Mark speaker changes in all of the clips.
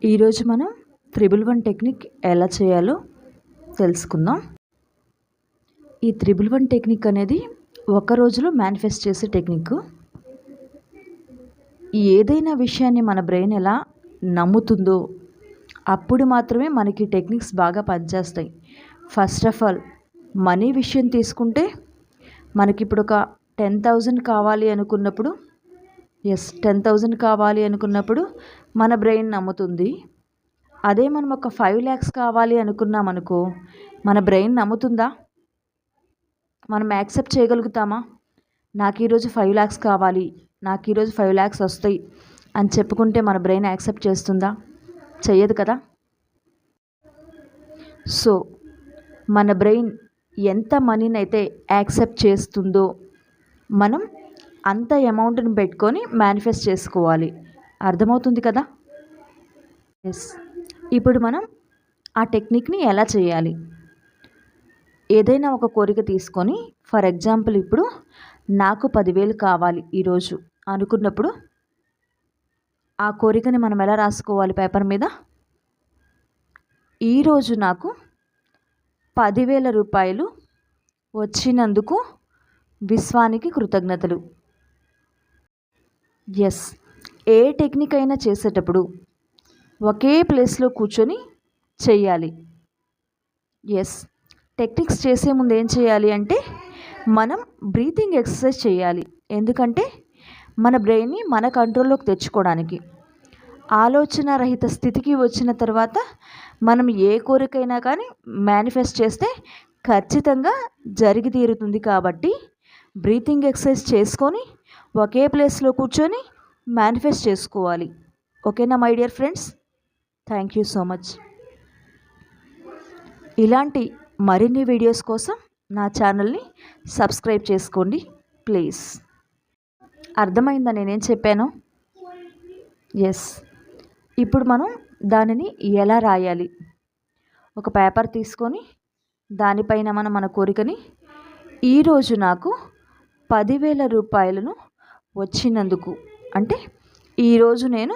Speaker 1: ఈరోజు మనం 311 టెక్నిక్ ఎలా చేయాలో తెలుసుకుందాం. ఈ 311 టెక్నిక్ అనేది ఒక రోజులో మేనిఫెస్ట్ చేసే టెక్నిక్. ఏదైనా విషయాన్ని మన బ్రెయిన్ ఎలా నమ్ముతుందో అప్పుడు మాత్రమే మనకి టెక్నిక్స్ బాగా పనిచేస్తాయి. ఫస్ట్ ఆఫ్ ఆల్ మనీ విషయం తీసుకుంటే మనకిప్పుడు ఒక 10,000 కావాలి అనుకున్నప్పుడు 10,000 కావాలి అనుకున్నప్పుడు మన బ్రెయిన్ నమ్ముతుంది. అదే మనం ఒక 5 lakhs కావాలి అనుకున్నామనుకో మన బ్రెయిన్ నమ్ముతుందా? మనం యాక్సెప్ట్ చేయగలుగుతామా? నాకు ఈరోజు 5 lakhs కావాలి, నాకు ఈరోజు 5 lakhs వస్తాయి అని చెప్పుకుంటే మన బ్రెయిన్ యాక్సెప్ట్ చేస్తుందా? చెయ్యదు కదా. సో మన బ్రెయిన్ ఎంత మనీని అయితే యాక్సెప్ట్ చేస్తుందో మనం అంత అమౌంట్ని పెట్టుకొని మేనిఫెస్ట్ చేసుకోవాలి. అర్థమవుతుంది కదా. ఇప్పుడు మనం ఆ టెక్నిక్ని ఎలా చేయాలి? ఏదైనా ఒక కోరిక తీసుకొని, ఫర్ ఎగ్జాంపుల్ ఇప్పుడు నాకు 10,000 కావాలి ఈరోజు అనుకున్నప్పుడు ఆ కోరికని మనం ఎలా రాసుకోవాలి పేపర్ మీద? ఈరోజు నాకు 10,000 రూపాయలు వచ్చినందుకు విశ్వానికి కృతజ్ఞతలు. ఏ టెక్నిక్ అయినా చేసేటప్పుడు ఒకే ప్లేస్లో కూర్చొని చెయ్యాలి. టెక్నిక్స్ చేసే ముందు ఏం చేయాలి అంటే మనం బ్రీతింగ్ ఎక్సర్సైజ్ చేయాలి. ఎందుకంటే మన బ్రెయిన్ని మన కంట్రోల్లోకి తెచ్చుకోవడానికి. ఆలోచన రహిత స్థితికి వచ్చిన తర్వాత మనం ఏ కోరికైనా కానీ మేనిఫెస్ట్ చేస్తే ఖచ్చితంగా జరిగి తీరుతుంది. కాబట్టి బ్రీతింగ్ ఎక్సర్సైజ్ చేసుకొని ఒకే ప్లేస్లో కూర్చొని మేనిఫెస్ట్ చేసుకోవాలి. ఓకేనా my dear friends? Thank you so much. ఇలాంటి మరిన్ని వీడియోస్ కోసం నా ఛానల్ని సబ్స్క్రైబ్ చేసుకోండి ప్లీజ్. అర్థమైందా నేనేం చెప్పాను? ఇప్పుడు మనం దానిని ఎలా రాయాలి? ఒక పేపర్ తీసుకొని దానిపైన మనం మన కోరికని ఈరోజు నాకు 10,000 రూపాయలను వచ్చినందుకు, అంటే ఈరోజు నేను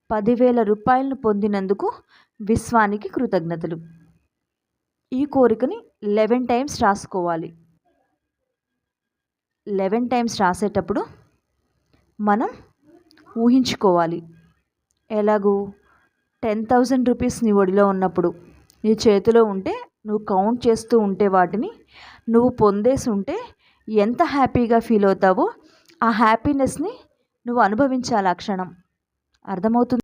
Speaker 1: 10,000 రూపాయలను పొందినందుకు విశ్వానికి కృతజ్ఞతలు. ఈ కోరికని 11 times రాసుకోవాలి. 11 times రాసేటప్పుడు మనం ఊహించుకోవాలి. ఎలాగూ 10,000 రూపీస్ నీ ఒడిలో ఉన్నప్పుడు, నీ చేతిలో ఉంటే, నువ్వు కౌంట్ చేస్తూ ఉంటే వాటిని నువ్వు పొందేసి ఉంటే ఎంత హ్యాపీగా ఫీల్ అవుతావో ఆ హ్యాపీనెస్ని నువ్వు అనుభవించాలి ఆ క్షణం. అర్థమవుతుంది?